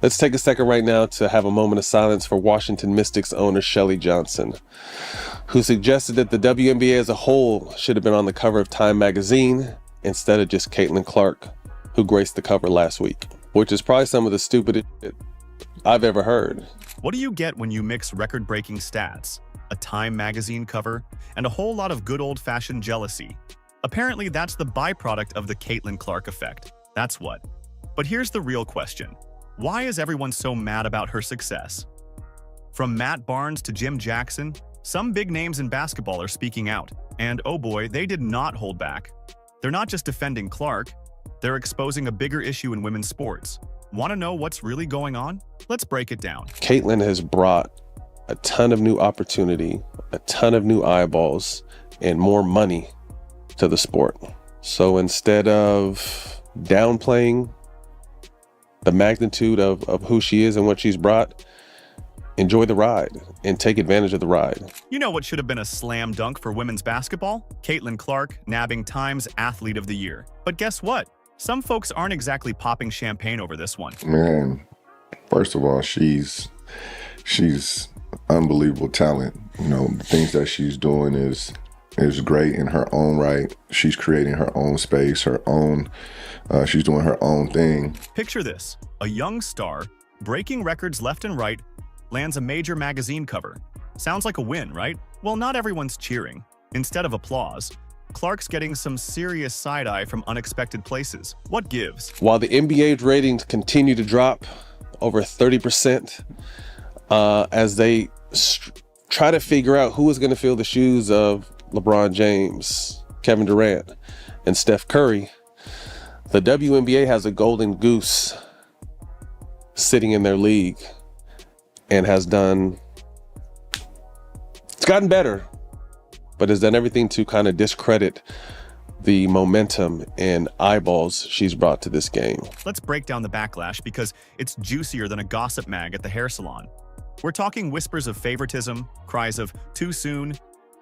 Let's take a second right now to have a moment of silence for Washington Mystics owner Shelly Johnson, who suggested that the WNBA as a whole should have been on the cover of Time magazine instead of just Caitlin Clark, who graced the cover last week, which is probably some of the stupidest shit I've ever heard. What do you get when you mix record-breaking stats, a Time magazine cover, and a whole lot of good old-fashioned jealousy? Apparently, that's the byproduct of the Caitlin Clark effect. That's what. But here's the real question. Why is everyone so mad about her success? From Matt Barnes to Jim Jackson, some big names in basketball are speaking out. And oh boy, they did not hold back. They're not just defending Clark, they're exposing a bigger issue in women's sports. Want to know what's really going on? Let's break it down. Caitlin has brought a ton of new opportunity, a ton of new eyeballs, and more money to the sport. So instead of downplaying the magnitude of who she is and what she's brought, enjoy the ride and take advantage of the ride. You know what should have been a slam dunk for women's basketball? Caitlin Clark nabbing Time's Athlete of the Year. But guess what? Some folks aren't exactly popping champagne over this one. Man, first of all, she's unbelievable talent. You know, the things that she's doing is great in her own right. She's creating her own space, she's doing her own thing. Picture this, a young star, breaking records left and right, lands a major magazine cover. Sounds like a win, right? Well, not everyone's cheering. Instead of applause, Clark's getting some serious side-eye from unexpected places. What gives? While the NBA's ratings continue to drop over 30%, as they try to figure out who is going to fill the shoes of LeBron James, Kevin Durant, and Steph Curry, the WNBA has a golden goose sitting in their league and it's gotten better, but has done everything to kind of discredit the momentum and eyeballs she's brought to this game. Let's break down the backlash because it's juicier than a gossip mag at the hair salon. We're talking whispers of favoritism, cries of too soon,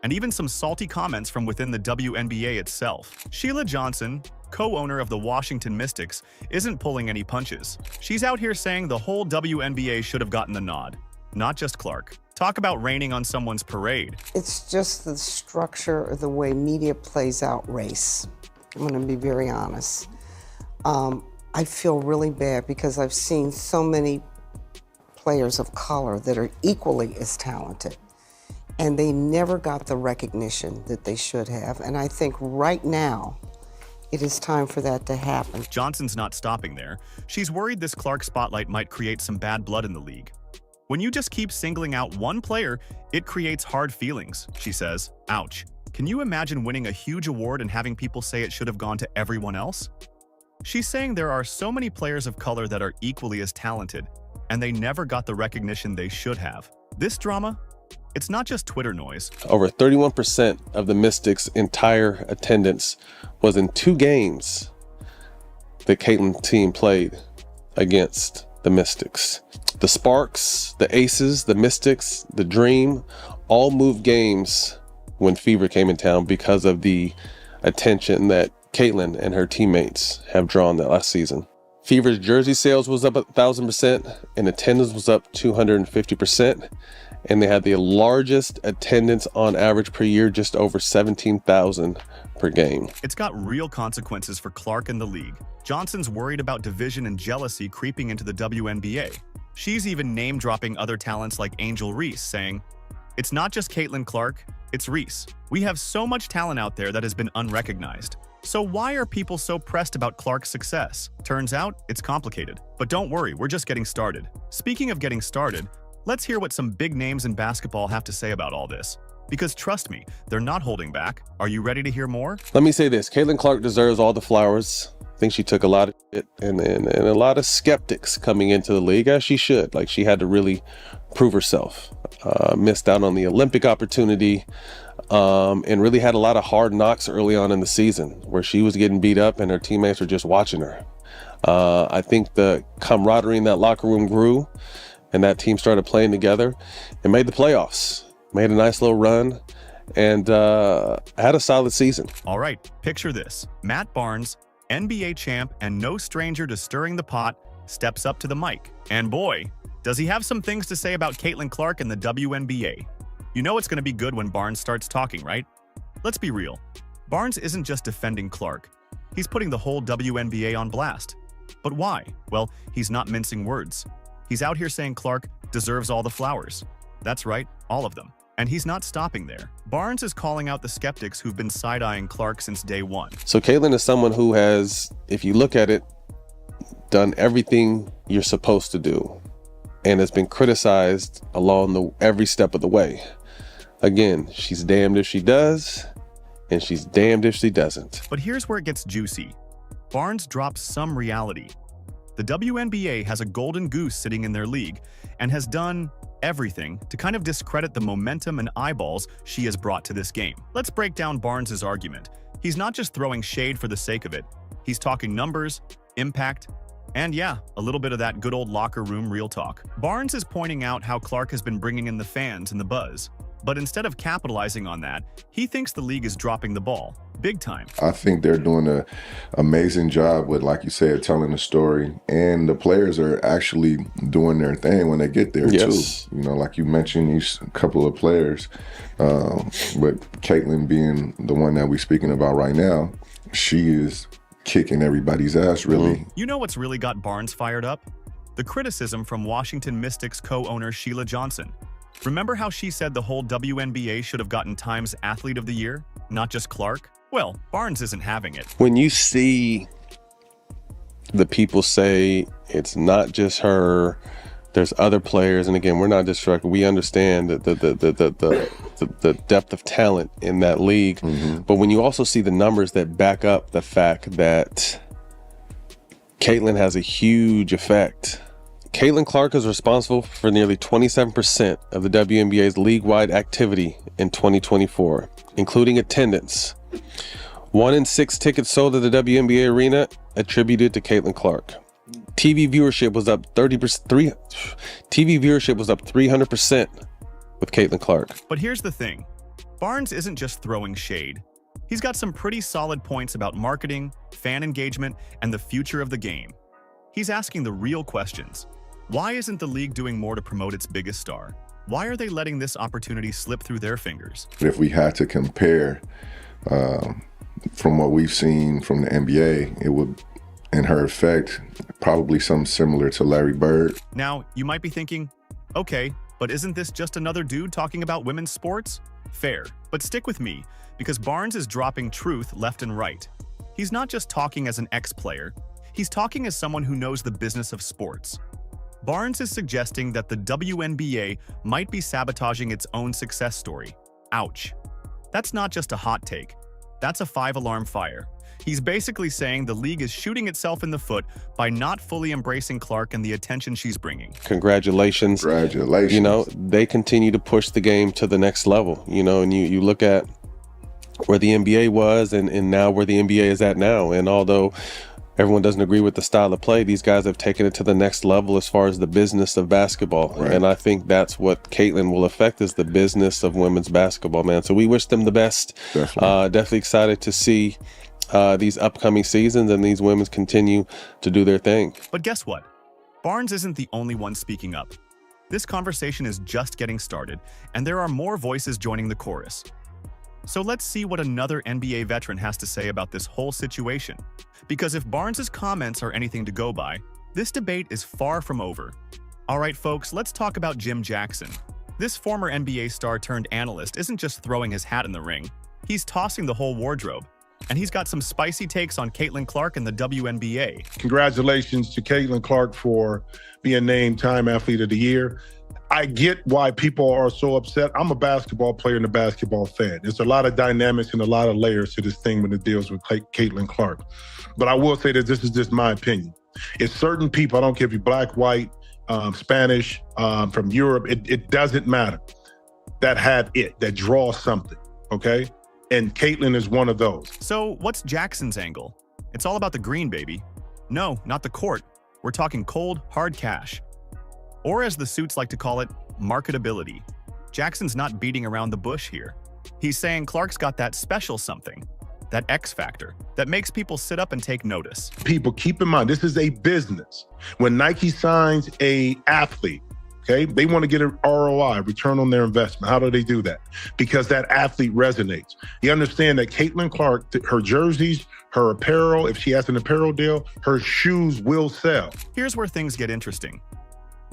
and even some salty comments from within the WNBA itself. Sheila Johnson, co-owner of the Washington Mystics, isn't pulling any punches. She's out here saying the whole WNBA should have gotten the nod, not just Clark. Talk about raining on someone's parade. It's just the structure of the way media plays out race. I'm gonna be very honest. I feel really bad because I've seen so many players of color that are equally as talented, and they never got the recognition that they should have. And I think right now, it is time for that to happen. Johnson's not stopping there. She's worried this Clark spotlight might create some bad blood in the league. When you just keep singling out one player, it creates hard feelings, she says. Ouch. Can you imagine winning a huge award and having people say it should have gone to everyone else? She's saying there are so many players of color that are equally as talented, and they never got the recognition they should have. This drama, it's not just Twitter noise. Over 31% of the Mystics' entire attendance was in 2 games the Caitlin team played against the Mystics. The Sparks, the Aces, the Mystics, the Dream, all moved games when Fever came in town because of the attention that Caitlin and her teammates have drawn that last season. Fever's jersey sales was up 1,000% and attendance was up 250%. And they had the largest attendance on average per year, just over 17,000 per game. It's got real consequences for Clark and the league. Johnson's worried about division and jealousy creeping into the WNBA. She's even name-dropping other talents like Angel Reese, saying, "It's not just Caitlin Clark, it's Reese. We have so much talent out there that has been unrecognized. So why are people so pressed about Clark's success? Turns out, it's complicated. But don't worry, we're just getting started." Speaking of getting started, let's hear what some big names in basketball have to say about all this. Because trust me, they're not holding back. Are you ready to hear more? Let me say this, Caitlin Clark deserves all the flowers. I think she took a lot of shit and a lot of skeptics coming into the league, as she should. Like, she had to really prove herself. Missed out on the Olympic opportunity, and really had a lot of hard knocks early on in the season where she was getting beat up and her teammates were just watching her. I think the camaraderie in that locker room grew and that team started playing together and made the playoffs, made a nice little run, and had a solid season. All right, picture this. Matt Barnes, NBA champ and no stranger to stirring the pot, steps up to the mic. And boy, does he have some things to say about Caitlin Clark and the WNBA. You know it's going to be good when Barnes starts talking, right? Let's be real. Barnes isn't just defending Clark. He's putting the whole WNBA on blast. But why? Well, he's not mincing words. He's out here saying Clark deserves all the flowers. That's right, all of them. And he's not stopping there. Barnes is calling out the skeptics who've been side-eyeing Clark since day one. So Caitlin is someone who has, if you look at it, done everything you're supposed to do and has been criticized along every step of the way. Again, she's damned if she does, and she's damned if she doesn't. But here's where it gets juicy. Barnes drops some reality. The WNBA has a golden goose sitting in their league and has done everything to kind of discredit the momentum and eyeballs she has brought to this game. Let's break down Barnes's argument. He's not just throwing shade for the sake of it. He's talking numbers, impact, and yeah, a little bit of that good old locker room real talk. Barnes is pointing out how Clark has been bringing in the fans and the buzz. But instead of capitalizing on that, he thinks the league is dropping the ball, big time. I think they're doing an amazing job with, like you said, telling the story. And the players are actually doing their thing when they get there, yes, too. You know, like you mentioned, these couple of players, but Caitlin being the one that we're speaking about right now, she is kicking everybody's ass, really. You know what's really got Barnes fired up? The criticism from Washington Mystics co-owner Sheila Johnson. Remember how she said the whole WNBA should have gotten Time's Athlete of the Year, not just Clark? Well, Barnes isn't having it. When you see the people say it's not just her, there's other players, and again, we're not distracted. We understand that the depth of talent in that league, but when you also see the numbers that back up the fact that Caitlin has a huge effect. Caitlin Clark is responsible for nearly 27% of the WNBA's league-wide activity in 2024, including attendance. 1 in 6 tickets sold at the WNBA arena attributed to Caitlin Clark. TV viewership was up 30%. TV viewership was up 300% with Caitlin Clark. But here's the thing: Barnes isn't just throwing shade. He's got some pretty solid points about marketing, fan engagement, and the future of the game. He's asking the real questions. Why isn't the league doing more to promote its biggest star? Why are they letting this opportunity slip through their fingers? If we had to compare from what we've seen from the NBA, it would, in her effect, probably something similar to Larry Bird. Now, you might be thinking, okay, but isn't this just another dude talking about women's sports? Fair, but stick with me, because Barnes is dropping truth left and right. He's not just talking as an ex-player, he's talking as someone who knows the business of sports. Barnes is suggesting that the WNBA might be sabotaging its own success story. Ouch. That's not just a hot take. That's a 5-alarm fire. He's basically saying the league is shooting itself in the foot by not fully embracing Clark and the attention she's bringing. Congratulations. Congratulations. You know, they continue to push the game to the next level, you know, and you look at where the NBA was and now where the NBA is at now. And although everyone doesn't agree with the style of play, these guys have taken it to the next level as far as the business of basketball. Right. And I think that's what Caitlin will affect, is the business of women's basketball, man. So we wish them the best. Definitely excited to see these upcoming seasons and these women continue to do their thing. But guess what? Barnes isn't the only one speaking up. This conversation is just getting started, and there are more voices joining the chorus. So let's see what another NBA veteran has to say about this whole situation. Because if Barnes's comments are anything to go by, this debate is far from over. All right, folks, let's talk about Jim Jackson. This former NBA star turned analyst isn't just throwing his hat in the ring. He's tossing the whole wardrobe. And he's got some spicy takes on Caitlin Clark and the WNBA. Congratulations to Caitlin Clark for being named Time Athlete of the Year. I get why people are so upset. I'm a basketball player and a basketball fan. There's a lot of dynamics and a lot of layers to this thing when it deals with Caitlin Clark. But I will say that this is just my opinion. It's certain people, I don't care if you're black, white, Spanish, from Europe, it doesn't matter, that have it, that draw something, okay? And Caitlin is one of those. So what's Jackson's angle? It's all about the green, baby. No, not the court. We're talking cold, hard cash. Or as the suits like to call it, marketability. Jackson's not beating around the bush here. He's saying Clark's got that special something. that X factor that makes people sit up and take notice. People, keep in mind, this is a business. When Nike signs a athlete, okay, they want to get an ROI, return on their investment. How do they do that? Because that athlete resonates. You understand that Caitlin Clark, her jerseys, her apparel, if she has an apparel deal, her shoes will sell. Here's where things get interesting.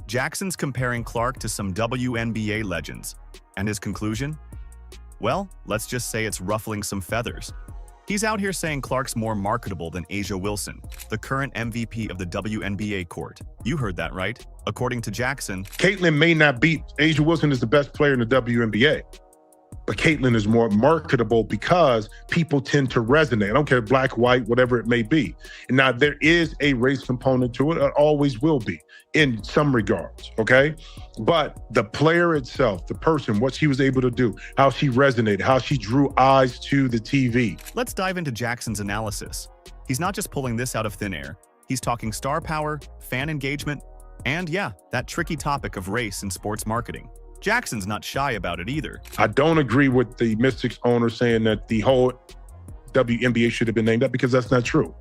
Jackson's comparing Clark to some WNBA legends. And his conclusion? Well, let's just say it's ruffling some feathers. He's out here saying Clark's more marketable than A'ja Wilson, the current MVP of the WNBA court. You heard that right. According to Jackson, Caitlin may not beat A'ja Wilson is the best player in the WNBA, but Caitlin is more marketable because people tend to resonate. I don't care, black, white, whatever it may be. And now there is a race component to it. It always will be in some regards, okay? But the player itself, the person, what she was able to do, how she resonated, how she drew eyes to the TV. Let's dive into Jackson's analysis. He's not just pulling this out of thin air. He's talking star power, fan engagement, and yeah, that tricky topic of race in sports marketing. Jackson's not shy about it either. I don't agree with the Mystics owner saying that the whole WNBA should have been named up, because that's not true.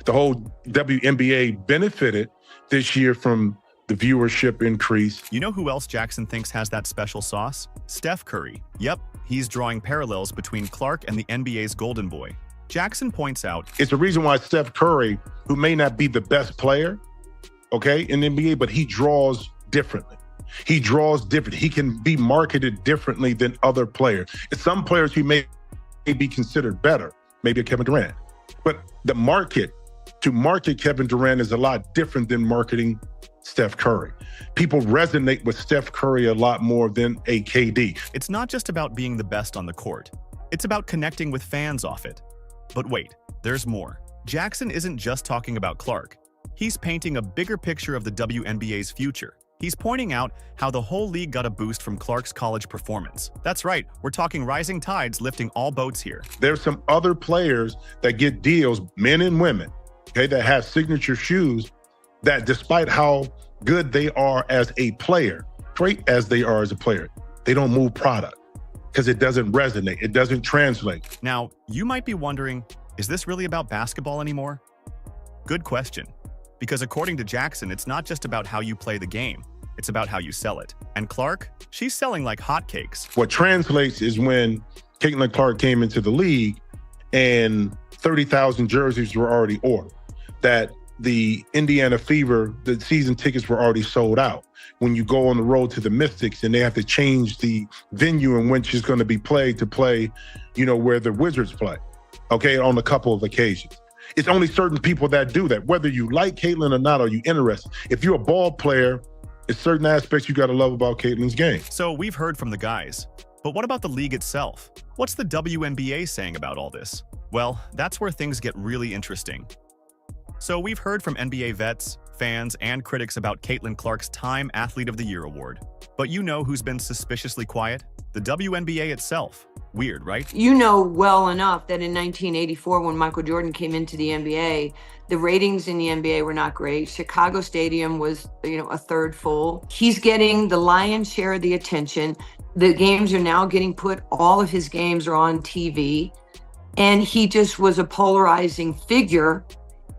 The whole WNBA benefited this year from the viewership increase. You know who else Jackson thinks has that special sauce? Steph Curry. Yep, he's drawing parallels between Clark and the NBA's Golden Boy. Jackson points out, it's the reason why Steph Curry, who may not be the best player, okay, in the NBA, but he draws differently. He draws different. He can be marketed differently than other players. And some players who may be considered better, maybe a Kevin Durant. But the market, to market Kevin Durant is a lot different than marketing Steph Curry. People resonate with Steph Curry a lot more than a KD. It's not just about being the best on the court. It's about connecting with fans off it. But wait, there's more. Jackson isn't just talking about Clark. He's painting a bigger picture of the WNBA's future. He's pointing out how the whole league got a boost from Clark's college performance. That's right, we're talking rising tides lifting all boats here. There's some other players that get deals, men and women, okay, that have signature shoes that despite how good they are as a player, great as they are as a player, they don't move product because it doesn't resonate, it doesn't translate. Now, you might be wondering, is this really about basketball anymore? Good question. Because according to Jackson, it's not just about how you play the game, it's about how you sell it. And Clark, she's selling like hotcakes. What translates is when Caitlin Clark came into the league and 30,000 jerseys were already ordered, that the Indiana Fever, the season tickets were already sold out. When you go on the road to the Mystics and they have to change the venue in which it's going to be played to play, you know, where the Wizards play, okay, on a couple of occasions. It's only certain people that do that. Whether you like Caitlin or not, are you interested? If you're a ball player, it's certain aspects you got to love about Caitlin's game. So we've heard from the guys. But what about the league itself? What's the WNBA saying about all this? Well, that's where things get really interesting. So we've heard from NBA vets, fans, and critics about Caitlin Clark's Time Athlete of the Year award. But you know who's been suspiciously quiet? The WNBA itself. Weird, right? You know well enough that in 1984, when Michael Jordan came into the NBA, the ratings in the NBA were not great. Chicago Stadium was, a third full. He's getting the lion's share of the attention. The games are now getting all of his games are on TV. And he just was a polarizing figure.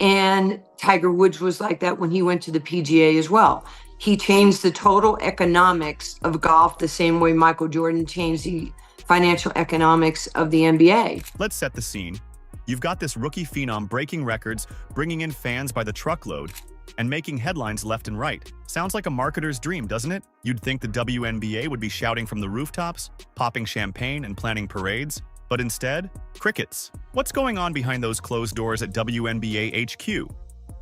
And Tiger Woods was like that when he went to the PGA as well. He changed the total economics of golf the same way Michael Jordan changed the financial economics of the NBA. Let's set the scene. You've got this rookie phenom breaking records, bringing in fans by the truckload, and making headlines left and right. Sounds like a marketer's dream, doesn't it? You'd think the WNBA would be shouting from the rooftops, popping champagne and planning parades. But instead, crickets. What's going on behind those closed doors at WNBA HQ?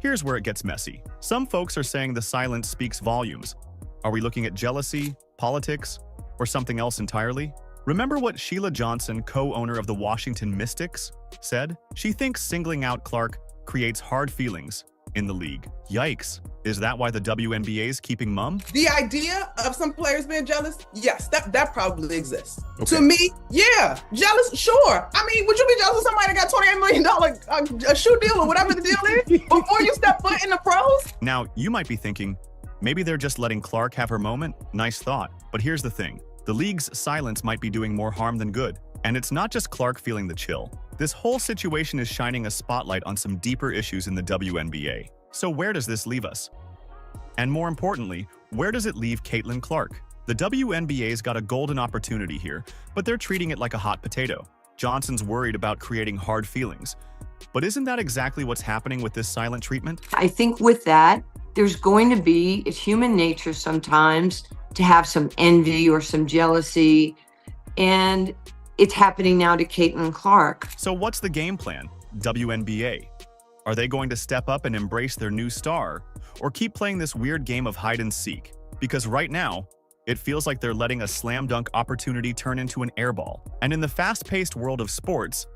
Here's where it gets messy. Some folks are saying the silence speaks volumes. Are we looking at jealousy, politics, or something else entirely? Remember what Sheila Johnson, co-owner of the Washington Mystics, said? She thinks singling out Clark creates hard feelings in the league. Yikes. Is that why the WNBA's keeping mum? The idea of some players being jealous, yes, that probably exists. Okay. To me, yeah, jealous, sure. I mean, would you be jealous of somebody that got $28 million a shoe deal or whatever the deal is before you step foot in the pros? Now, you might be thinking, maybe they're just letting Clark have her moment. Nice thought. But here's the thing. The league's silence might be doing more harm than good. And it's not just Clark feeling the chill. This whole situation is shining a spotlight on some deeper issues in the WNBA. So where does this leave us? And more importantly, where does it leave Caitlin Clark? The WNBA's got a golden opportunity here, but they're treating it like a hot potato. Johnson's worried about creating hard feelings. But isn't that exactly what's happening with this silent treatment? I think with that, there's going to be, it's human nature sometimes to have some envy or some jealousy. And it's happening now to Caitlin Clark. So what's the game plan, WNBA? Are they going to step up and embrace their new star, or keep playing this weird game of hide and seek? Because right now, it feels like they're letting a slam dunk opportunity turn into an airball. And in the fast-paced world of sports,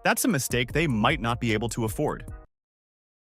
that's a mistake they might not be able to afford.